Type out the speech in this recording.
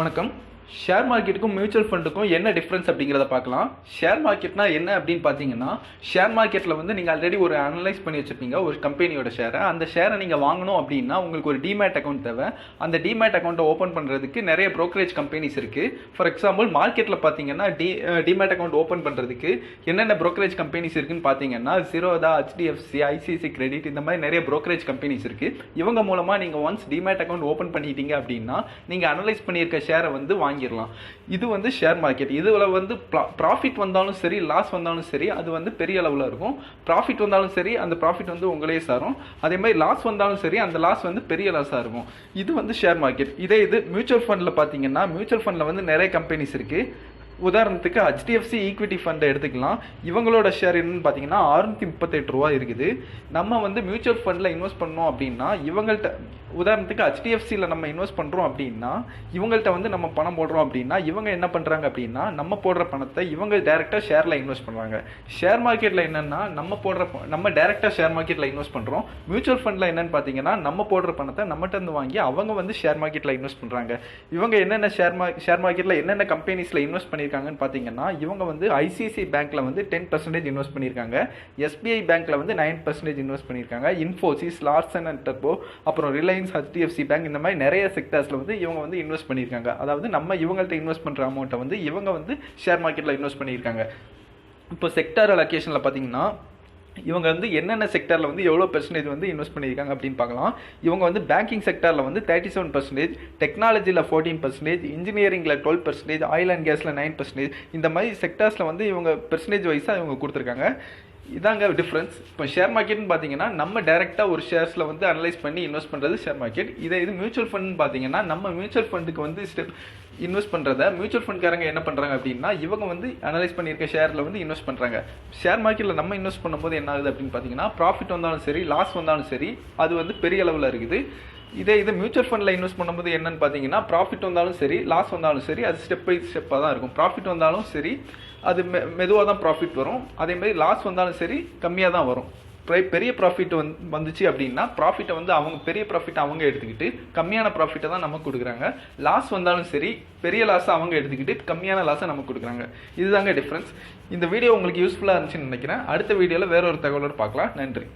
வணக்கம். Share மார்க்கெட்டுக்கும் mutual ஃபண்டுக்கும் என்ன difference அப்படிங்கிறத பார்க்கலாம். ஷேர் மார்க்கெட்னா என்ன அப்படின்னு பார்த்தீங்கன்னா, ஷேர் மார்க்கெட்டில் வந்து நீங்கள் ஆல்ரெடி ஒரு அனலைஸ் பண்ணி வச்சுருப்பீங்க ஒரு கம்பெனியோட ஷேரை. அந்த ஷேரை நீங்கள் வாங்கணும் அப்படின்னா உங்களுக்கு ஒரு டிமேட் அக்கௌண்ட் தேவை. அந்த டிமேட் அக்கௌண்ட்டை ஓப்பன் பண்ணுறதுக்கு நிறைய ப்ரோக்கரேஜ் கம்பெனிஸ் இருக்குது. ஃபார் எக்ஸாம்பிள் மார்க்கெட்டில் பார்த்தீங்கன்னா டிமேட் அக்கௌண்ட் ஓப்பன் பண்ணுறதுக்கு என்னென்ன ப்ரோக்கரேஜ் கம்பெனிஸ் இருக்குன்னு பார்த்தீங்கன்னா ஜீரோதா, HDFC, ICICI கிரெடிட், இந்த மாதிரி நிறைய ப்ரோக்கரேஜ் கம்பெனிஸ் இருக்குது. இவங்க மூலமாக நீங்கள் ஒன்ஸ் டிமேட் அக்கௌண்ட் ஓப்பன் பண்ணிட்டீங்க அப்படின்னா நீங்கள் அனலைஸ் பண்ணியிருக்க ஷேரை வந்து வாங்கிடலாம். இது வந்து ஷேர் மார்க்கெட். இதுல வந்து ப்ராஃபிட் வந்தாலும் சரி, லாஸ் வந்தாலும் சரி, அது வந்து பெரிய அளவில் இருக்கும். ப்ராஃபிட் வந்தாலும் சரி, அந்த ப்ராஃபிட் வந்து உங்களே சாரும். அதே மாதிரி லாஸ் வந்தாலும் சரி, அந்த லாஸ் வந்து பெரிய லாஸாக இருக்கும். இது வந்து ஷேர் மார்க்கெட். இது மியூச்சுவல் ஃபண்டில் பார்த்தீங்கன்னா, மியூச்சுவல் ஃபண்டில் வந்து நிறைய கம்பெனிஸ் இருக்குது. உதாரணத்துக்கு HDFC ஈக்விட்டி ஃபண்டை எடுத்துக்கலாம். இவங்களோட ஷேர் என்னன்னு பார்த்தீங்கன்னா 638 ரூபா இருக்குது. நம்ம வந்து மியூச்சுவல் ஃபண்டில் இன்வெஸ்ட் பண்ணோம் அப்படின்னா இவங்கள்ட்ட உதாரணத்துக்கு HDFCயில் நம்ம இன்வெஸ்ட் பண்ணுறோம் அப்படின்னா இவங்கள்ட்ட வந்து நம்ம பணம் போடுறோம் அப்படின்னா இவங்க என்ன பண்ணுறாங்க அப்படின்னா நம்ம போடுற பணத்தை இவங்க டைரெக்டாக ஷேரில் இன்வெஸ்ட் பண்ணுறாங்க. ஷேர் மார்க்கெட்டில் என்னென்னா நம்ம டைரெக்டாக ஷேர் மார்க்கெட்டில் இன்வெஸ்ட் பண்ணுறோம். மியூச்சுவல் ஃபண்டில் என்னென்னு பார்த்தீங்கன்னா நம்ம போடுற பணத்தை நம்மகிட்ட இருந்து வாங்கி அவங்க வந்து ஷேர் மார்க்கெட்டில் இன்வெஸ்ட் பண்ணுறாங்க. இவங்க என்னென்ன ஷேர் மார்க்கெட்டில் என்னென்ன கம்பெனிஸில் இன்வெஸ்ட் பண்ணியிருக்காங்கன்னு பார்த்தீங்கன்னா இவங்க வந்து ICICI பேங்க்ல வந்து 10% இன்வெஸ்ட் பண்ணியிருக்காங்க. SBI பேங்க்ல வந்து 9% இன்வெஸ்ட் பண்ணியிருக்காங்க. இன்ஃபோசிஸ், லார்சன் அண்ட் டர்போ, அப்புறம் ரிலையன்ஸ், HDFC பேங்க், இந்த மாதிரி நிறைய செக்டர்ஸ்ல வந்து இவங்க வந்து இன்வெஸ்ட் பண்ணியிருக்காங்க. அதாவது நம்ம இவங்கள்ட்ட இன்வெஸ்ட் பண்ற அமௌண்ட்டை வந்து இவங்க வந்து ஷேர் மார்க்கெட்ல இன்வெஸ்ட் பண்ணியிருக்காங்க. இப்போ செக்டார் அலோகேஷன்ல பார்த்தீங்கன்னா இவங்க வந்து என்னென்ன செக்டரில் வந்து எவ்வளோ பெர்சன்டேஜ் வந்து இன்வெஸ்ட் பண்ணியிருக்காங்க அப்படின்னு பார்க்கலாம். இவங்க வந்து பேங்கிங் செக்டரில் வந்து 37%, டெக்னாலஜியில் 14%, இன்ஜினியரிங்கில் 12%, ஆயில் அண்ட் கேஸில் 9%, இந்த மாதிரி செக்டர்ஸில் வந்து இவங்க பெர்சன்டேஜ் வைஸாக இவங்க கொடுத்துருக்காங்க. இதாங்க டிஃப்ரென்ஸ். இப்போ ஷேர் மார்க்கெட்னு பார்த்தீங்கன்னா நம்ம டைரெக்டாக ஒரு ஷேர்ஸில் வந்து அனலைஸ் பண்ணி இன்வெஸ்ட் பண்ணுறது ஷேர் மார்க்கெட். இது மியூச்சுவல் ஃபண்ட் பார்த்தீங்கன்னா நம்ம மியூச்சுவல் ஃபண்டுக்கு வந்து இன்வெஸ்ட் பண்ணுறத மியூச்சுவல் ஃபண்ட்காரங்க என்ன பண்ணுறாங்க அப்படின்னா இவங்க வந்து அனலைஸ் பண்ணியிருக்க ஷேரில் வந்து இன்வெஸ்ட் பண்ணுறாங்க. ஷேர் மார்க்கெட்டில் நம்ம இன்வெஸ்ட் பண்ணும்போது என்ன ஆகுது அப்படின்னு பார்த்தீங்கன்னா ப்ராஃபிட் வந்தாலும் சரி, லாஸ் வந்தாலும் சரி, அது வந்து பெரிய அளவில் இருக்குது. இது மியூச்சுவல் ஃபண்டில் இன்வெஸ்ட் பண்ணும்போது என்னன்னு பார்த்தீங்கன்னா ப்ராஃபிட் வந்தாலும் சரி, லாஸ் வந்தாலும் சரி, அது ஸ்டெப் பை ஸ்டெப்பாக தான் இருக்கும். ப்ராஃபிட் வந்தாலும் சரி, அது மெதுவாக தான் ப்ராஃபிட் வரும். அதே மாதிரி லாஸ் வந்தாலும் சரி, கம்மியாக தான் வரும். பெரிய ப்ராஃபிட் வந்துச்சு அப்படின்னா ப்ராஃபிட்டை வந்து அவங்க பெரிய ப்ராஃபிட் அவங்க எடுத்துக்கிட்டு கம்மியான ப்ராஃபிட்டை தான் நமக்கு கொடுக்குறாங்க. லாஸ் வந்தாலும் சரி, பெரிய லாஸை அவங்க எடுத்துக்கிட்டு கம்மியான லாஸை நமக்கு கொடுக்குறாங்க. இதுதாங்க டிஃப்ரென்ஸ். இந்த வீடியோ உங்களுக்கு யூஸ்ஃபுல்லாக இருந்துச்சுன்னு நினைக்கிறேன். அடுத்த வீடியோவில் வேற ஒரு தகவலோடு பார்க்கலாம். நன்றி.